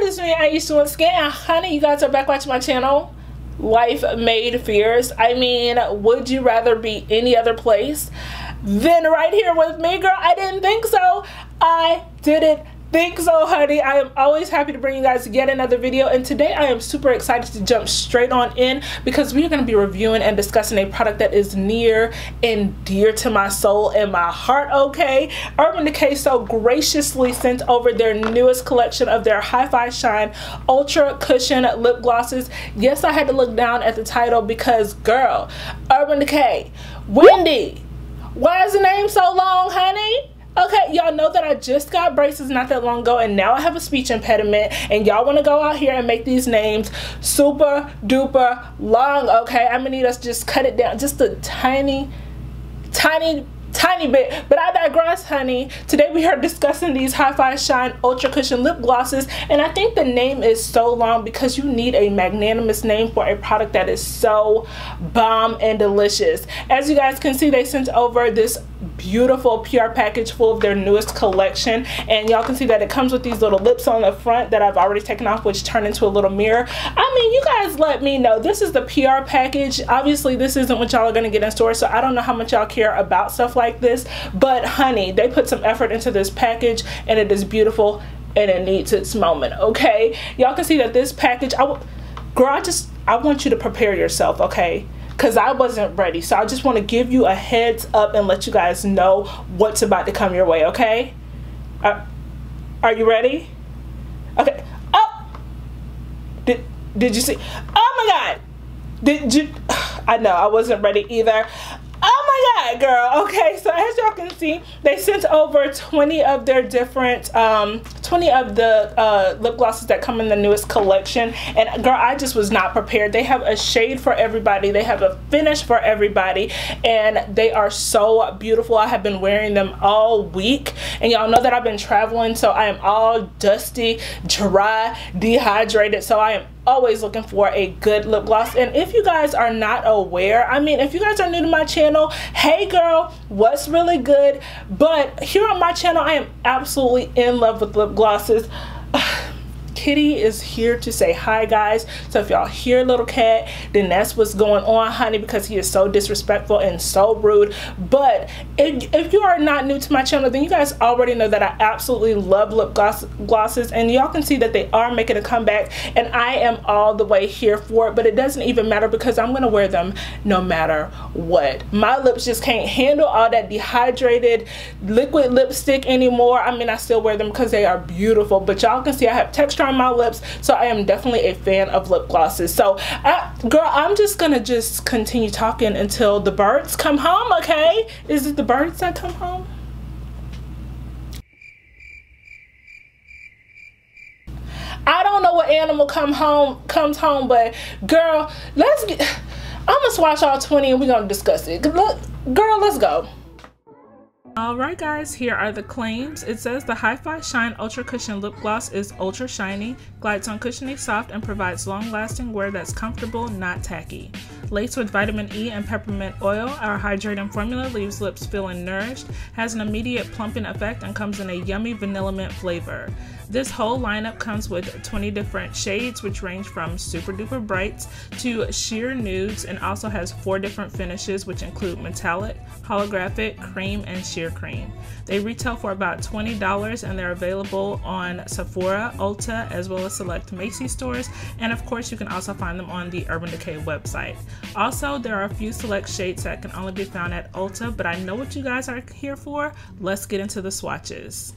it's me, Aisha once again, and honey, you guys are back watching my channel, Life Made Fierce. I mean, would you rather be any other place than right here with me, girl? I didn't think so. I didn't think so, honey. I am always happy to bring you guys yet another video, and today I am super excited to jump straight on in because we are going to be reviewing and discussing a product that is near and dear to my soul and my heart, okay? Urban Decay so graciously sent over their newest collection of their Hi-Fi Shine Ultra Cushion Lip Glosses. Yes, I had to look down at the title because, girl, Urban Decay, Wendy, why is the name so long, honey? Okay, y'all know that I just got braces not that long ago, and now I have a speech impediment, and y'all want to go out here and make these names super duper long, okay? I'm gonna need us to just cut it down just a tiny bit, but I digress, honey. Today we are discussing these Hi-Fi Shine Ultra Cushion Lip Glosses, and I think the name is so long because you need a magnanimous name for a product that is so bomb and delicious. As you guys can see, they sent over this beautiful PR package full of their newest collection, and y'all can see that it comes with these little lips on the front that I've already taken off, which turn into a little mirror. I mean, you guys let me know. This is the PR package. Obviously this isn't what y'all are gonna get in store, so I don't know how much y'all care about stuff like this, but honey, they put some effort into this package and it is beautiful and it needs its moment, okay? Y'all can see that this package, girl, I want you to prepare yourself, okay? Because I wasn't ready, so I just want to give you a heads up and let you guys know what's about to come your way, okay? Are you ready? Okay. Oh! Did you see? Oh my God! Did you? I know, I wasn't ready either. Oh my God, girl. Okay, so as y'all can see, they sent over 20 of their different, 20 of the lip glosses that come in the newest collection. And girl, I just was not prepared. They have a shade for everybody. They have a finish for everybody. And they are so beautiful. I have been wearing them all week. And y'all know that I've been traveling, so I am all dusty, dry, dehydrated. So I am always looking for a good lip gloss. And if you guys are not aware, I mean, if you guys are new to my channel, hey girl, what's really good? But here on my channel, I am absolutely in love with lip glosses. Kitty is here to say hi, guys. So if y'all hear little cat, then that's what's going on, honey, because he is so disrespectful and so rude. But if you are not new to my channel, then you guys already know that I absolutely love lip glosses, and y'all can see that they are making a comeback, and I am all the way here for it. But it doesn't even matter because I'm gonna wear them no matter what. My lips just can't handle all that dehydrated liquid lipstick anymore. I mean, I still wear them because they are beautiful, but y'all can see I have texture on my lips, so I am definitely a fan of lip glosses. So girl, I'm just gonna continue talking until the birds come home, okay? Is it the birds that come home? I don't know what animal comes home, but girl, I'm gonna swatch all 20 and we're gonna discuss it. Look, girl, let's go. Alright guys, here are the claims. It says the Hi-Fi Shine Ultra Cushion Lip Gloss is ultra shiny, glides on cushiony soft, and provides long-lasting wear that's comfortable, not tacky. Laced with vitamin E and peppermint oil, our hydrating formula leaves lips feeling nourished, has an immediate plumping effect, and comes in a yummy vanilla mint flavor. This whole lineup comes with 20 different shades, which range from super duper brights to sheer nudes, and also has 4 different finishes, which include metallic, holographic, cream, and sheer cream. They retail for about $20, and they're available on Sephora, Ulta, as well as select Macy's stores, and of course you can also find them on the Urban Decay website. Also, there are a few select shades that can only be found at Ulta, but I know what you guys are here for. Let's get into the swatches.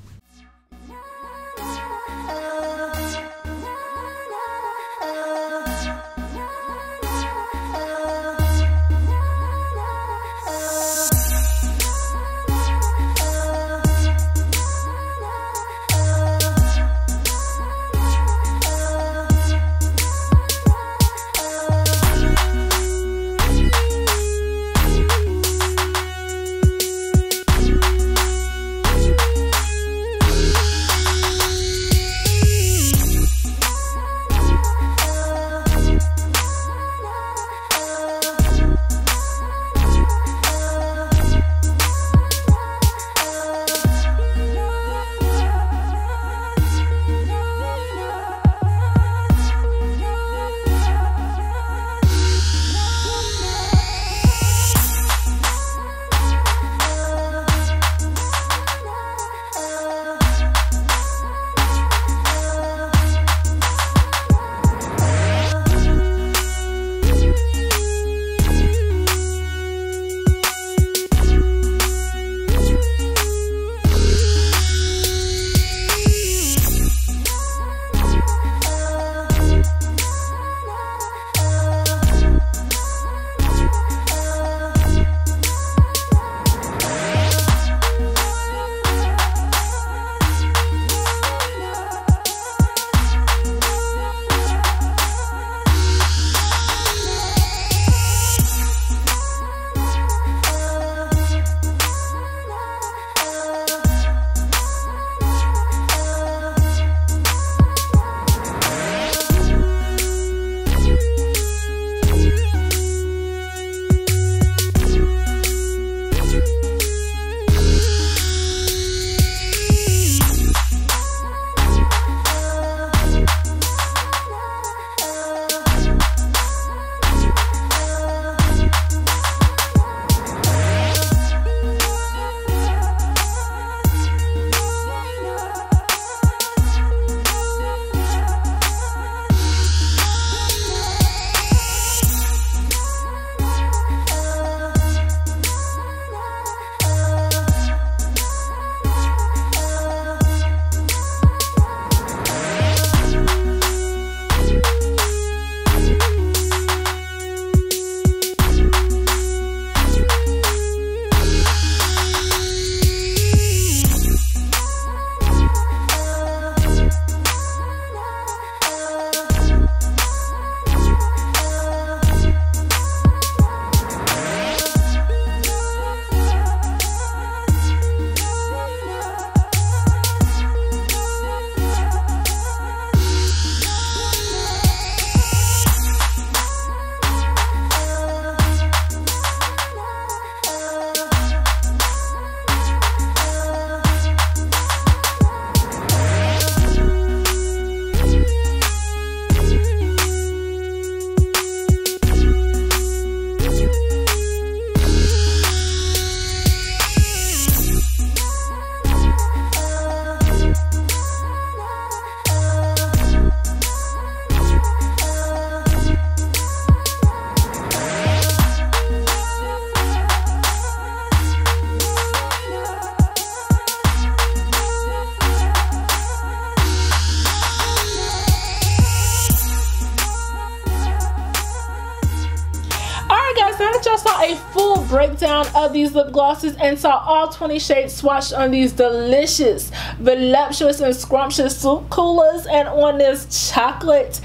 a full breakdown of these lip glosses and saw all 20 shades swatched on these delicious, voluptuous, and scrumptious soup coolers and on this chocolate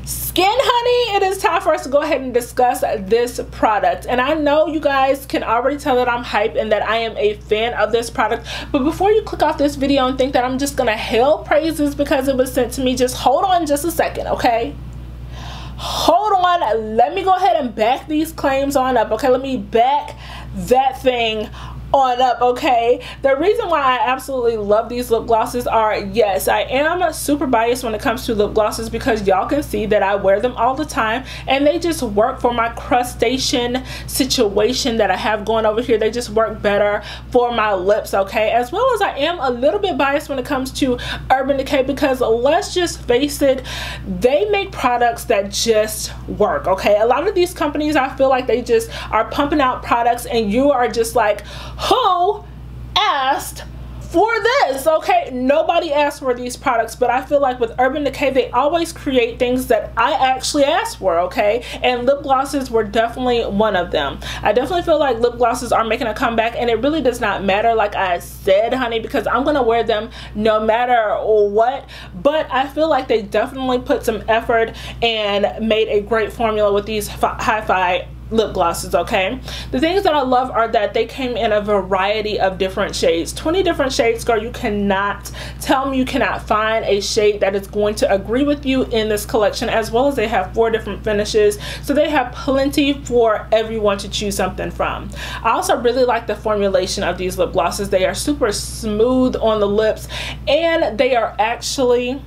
skin, honey. It is time for us to go ahead and discuss this product. And I know you guys can already tell that I'm hyped and that I am a fan of this product, but before you click off this video and think that I'm just gonna hail praises because it was sent to me, just hold on just a second, okay? Hold on, let me go ahead and back these claims on up, okay? Let me back that thing on up, okay? The reason why I absolutely love these lip glosses are, yes, I am super biased when it comes to lip glosses because y'all can see that I wear them all the time and they just work for my crustation situation that I have going over here. They just work better for my lips, okay? As well as I am a little bit biased when it comes to Urban Decay because let's just face it, they make products that just work, okay? A lot of these companies, I feel like they just are pumping out products and you are just like, who asked for this? Okay, nobody asked for these products, but I feel like with Urban Decay they always create things that I actually asked for, okay? And lip glosses were definitely one of them. I definitely feel like lip glosses are making a comeback and it really does not matter, like I said, honey, because I'm gonna wear them no matter what. But I feel like they definitely put some effort and made a great formula with these hi-fi lip glosses, okay? The things that I love are that they came in a variety of different shades. 20 different shades, girl. You cannot tell me you cannot find a shade that is going to agree with you in this collection, as well as they have 4 different finishes, so they have plenty for everyone to choose something from. I also really like the formulation of these lip glosses. They are super smooth on the lips and they are actually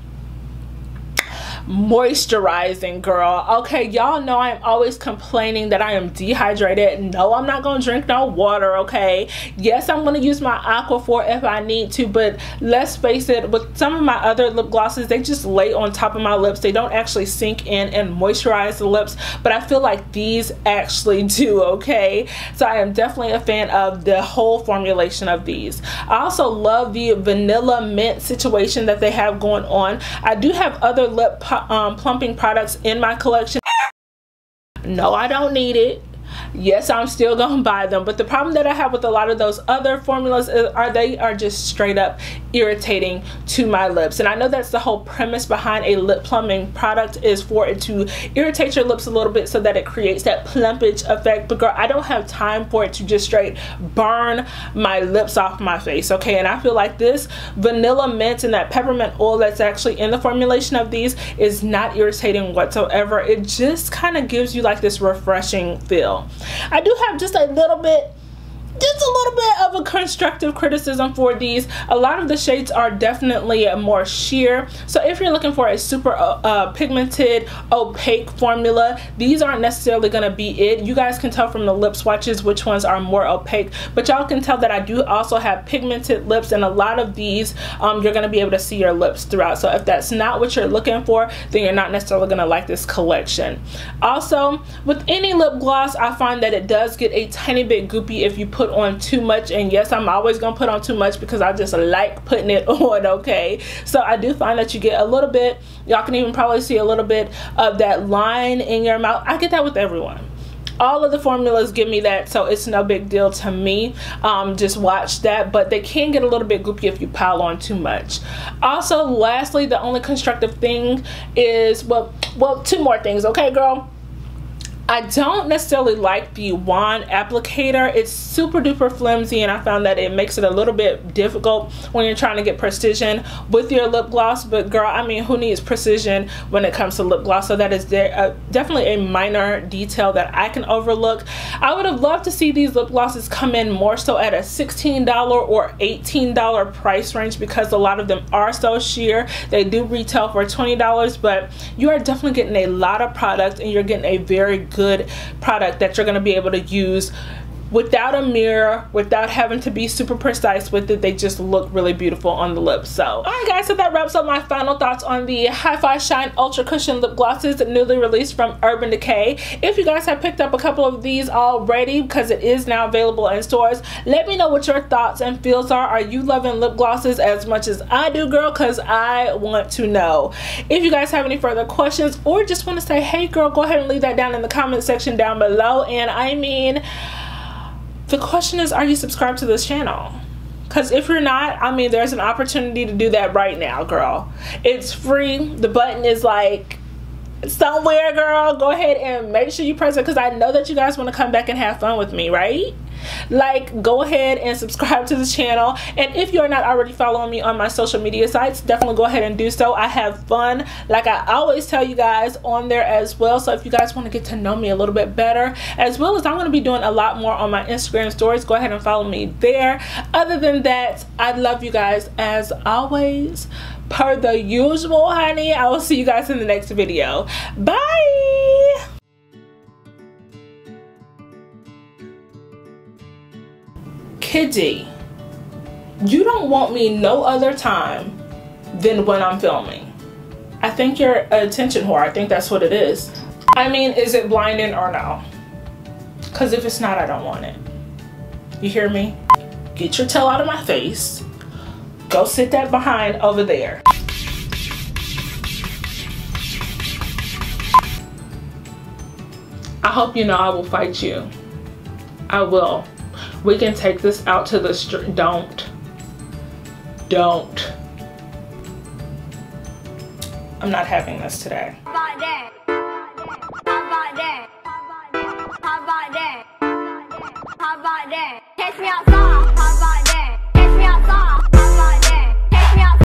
moisturizing, girl. Okay, y'all know I'm always complaining that I am dehydrated. No, I'm not gonna drink no water, okay? Yes, I'm gonna use my Aquaphor if I need to, but let's face it, with some of my other lip glosses, they just lay on top of my lips. They don't actually sink in and moisturize the lips, but I feel like these actually do, okay? So I am definitely a fan of the whole formulation of these. I also love the vanilla mint situation that they have going on. I do have other lip plumping products in my collection. No, I don't need it. Yes, I'm still gonna buy them, but the problem that I have with a lot of those other formulas is they are just straight up irritating to my lips. And I know that's the whole premise behind a lip plumping product, is for it to irritate your lips a little bit so that it creates that plumpage effect. But girl, I don't have time for it to just straight burn my lips off my face, okay? And I feel like this vanilla mint and that peppermint oil that's actually in the formulation of these is not irritating whatsoever. It just kind of gives you like this refreshing feel. I do have just a little bit of a constructive criticism for these. A lot of the shades are definitely more sheer, so if you're looking for a super pigmented opaque formula, these aren't necessarily going to be it. You guys can tell from the lip swatches which ones are more opaque, but y'all can tell that I do also have pigmented lips, and a lot of these you're going to be able to see your lips throughout. So if that's not what you're looking for, then you're not necessarily going to like this collection. Also, with any lip gloss, I find that it does get a tiny bit goopy if you put on too much, and yes, I'm always gonna put on too much because I just like putting it on, okay? So I do find that you get a little bit, y'all can even probably see a little bit of that line in your mouth. I get that with everyone. All of the formulas give me that, so it's no big deal to me. Just watch that, but they can get a little bit goopy if you pile on too much. Also, lastly, the only constructive thing is, well, 2 more things, okay, girl? I don't necessarily like the wand applicator. It's super duper flimsy, and I found that it makes it a little bit difficult when you're trying to get precision with your lip gloss. But girl, I mean, who needs precision when it comes to lip gloss? So that is definitely a minor detail that I can overlook. I would have loved to see these lip glosses come in more so at a $16 or $18 price range, because a lot of them are so sheer. They do retail for $20, but you are definitely getting a lot of product, and you're getting a very good product that you're going to be able to use without a mirror, without having to be super precise with it. They just look really beautiful on the lips. So alright guys, so that wraps up my final thoughts on the Hi-Fi Shine Ultra Cushion Lip Glosses newly released from Urban Decay. If you guys have picked up a couple of these already, because it is now available in stores, let me know what your thoughts and feels are. Are you loving lip glosses as much as I do, girl? Because I want to know. If you guys have any further questions or just want to say, hey girl, go ahead and leave that down in the comment section down below. And I mean, the question is, are you subscribed to this channel? Because if you're not, I mean, there's an opportunity to do that right now, girl. It's free. The button is like somewhere, girl. Go ahead and make sure you press it, because I know that you guys want to come back and have fun with me, right? Like, go ahead and subscribe to the channel. And if you're not already following me on my social media sites, definitely go ahead and do so. I have fun, like I always tell you guys, on there as well. So if you guys want to get to know me a little bit better, as well as I'm going to be doing a lot more on my Instagram stories, go ahead and follow me there. Other than that, I love you guys as always, per the usual, honey. I will see you guys in the next video. Bye. Kitty, you don't want me no other time than when I'm filming. I think you're an attention whore. I think that's what it is. I mean, is it blinding or no? Because if it's not, I don't want it. You hear me? Get your tail out of my face. Go sit that behind over there. I hope you know I will fight you. I will. We can take this out to the street. Don't. I'm not having this today. How about that? How about that? How about that? How about that? Catch me outside.